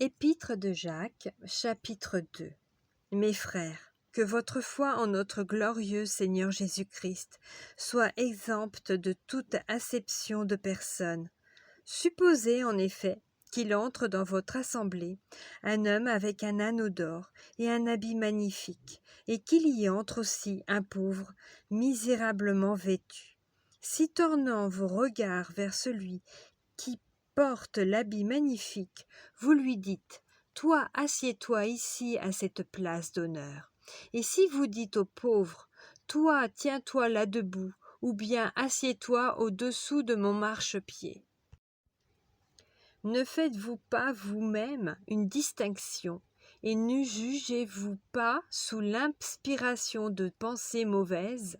Épître de Jacques, chapitre 2. Mes frères, que votre foi en notre glorieux Seigneur Jésus-Christ soit exempte de toute acception de personne. Supposez en effet qu'il entre dans votre assemblée un homme avec un anneau d'or et un habit magnifique, et qu'il y entre aussi un pauvre, misérablement vêtu. Si tournant vos regards vers celui qui porte l'habit magnifique, vous lui dites « Toi, assieds-toi ici à cette place d'honneur ». Et si vous dites au pauvre « Toi, tiens-toi là debout », ou bien « Assieds-toi au-dessous de mon marchepied ». Ne faites-vous pas vous-même une distinction et ne jugez-vous pas sous l'inspiration de pensées mauvaises?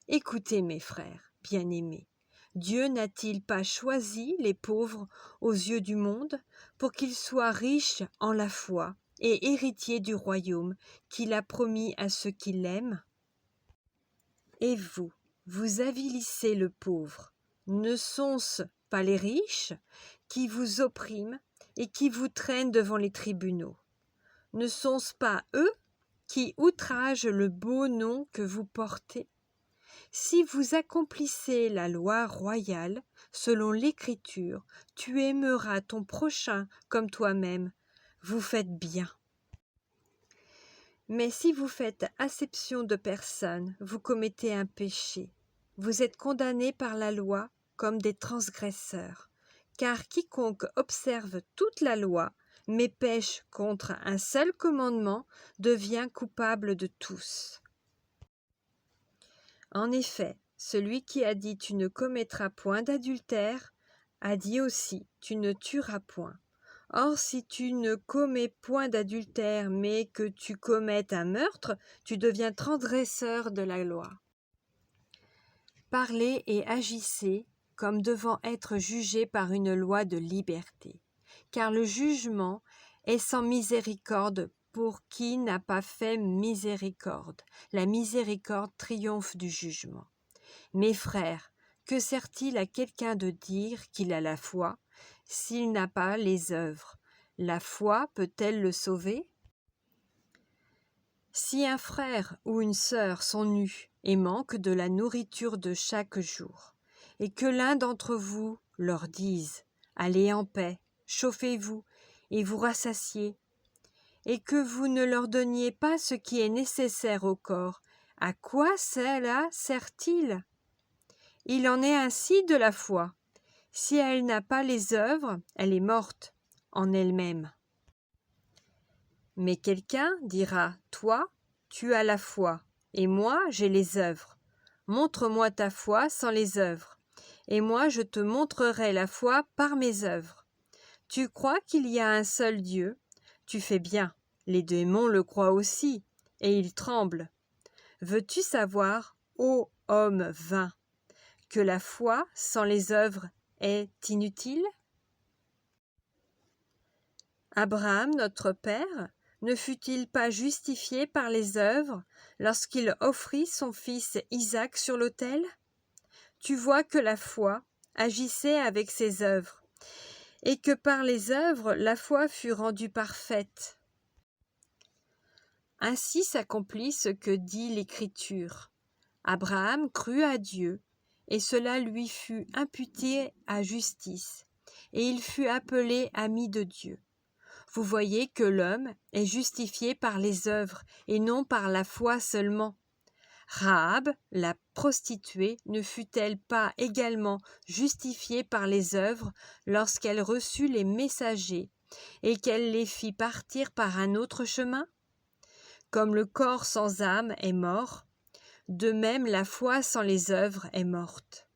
Écoutez mes frères bien-aimés, Dieu n'a-t-il pas choisi les pauvres aux yeux du monde pour qu'ils soient riches en la foi et héritiers du royaume qu'il a promis à ceux qui l'aiment? Et vous, vous avilissez le pauvre. Ne sont-ce pas les riches qui vous oppriment et qui vous traînent devant les tribunaux? Ne sont-ce pas eux qui outragent le beau nom que vous portez? Si vous accomplissez la loi royale, selon l'Écriture, tu aimeras ton prochain comme toi-même, vous faites bien. Mais si vous faites acception de personne, vous commettez un péché. Vous êtes condamnés par la loi comme des transgresseurs. Car quiconque observe toute la loi, mais pêche contre un seul commandement, devient coupable de tous. En effet, celui qui a dit « Tu ne commettras point d'adultère » a dit aussi « Tu ne tueras point ». Or, si tu ne commets point d'adultère, mais que tu commettes un meurtre, tu deviens transgresseur de la loi. Parlez et agissez comme devant être jugés par une loi de liberté, car le jugement est sans miséricorde pour qui n'a pas fait miséricorde. La miséricorde triomphe du jugement. Mes frères, que sert-il à quelqu'un de dire qu'il a la foi s'il n'a pas les œuvres? La foi peut-elle le sauver? Si un frère ou une sœur sont nus et manquent de la nourriture de chaque jour, et que l'un d'entre vous leur dise « Allez en paix, chauffez-vous et vous rassasiez », et que vous ne leur donniez pas ce qui est nécessaire au corps, à quoi cela sert-il? Il en est ainsi de la foi. Si elle n'a pas les œuvres, elle est morte en elle-même. Mais quelqu'un dira, toi, tu as la foi, et moi, j'ai les œuvres. Montre-moi ta foi sans les œuvres, et moi je te montrerai la foi par mes œuvres. Tu crois qu'il y a un seul Dieu? Tu fais bien, les démons le croient aussi, et ils tremblent. Veux-tu savoir, ô homme vain, que la foi sans les œuvres est inutile? Abraham, notre père, ne fut-il pas justifié par les œuvres lorsqu'il offrit son fils Isaac sur l'autel? Tu vois que la foi agissait avec ses œuvres, et que par les œuvres la foi fut rendue parfaite. Ainsi s'accomplit ce que dit l'Écriture. Abraham crut à Dieu, et cela lui fut imputé à justice, et il fut appelé ami de Dieu. Vous voyez que l'homme est justifié par les œuvres, et non par la foi seulement. Rahab, la prostituée, ne fut-elle pas également justifiée par les œuvres lorsqu'elle reçut les messagers, et qu'elle les fit partir par un autre chemin? Comme le corps sans âme est mort, de même la foi sans les œuvres est morte.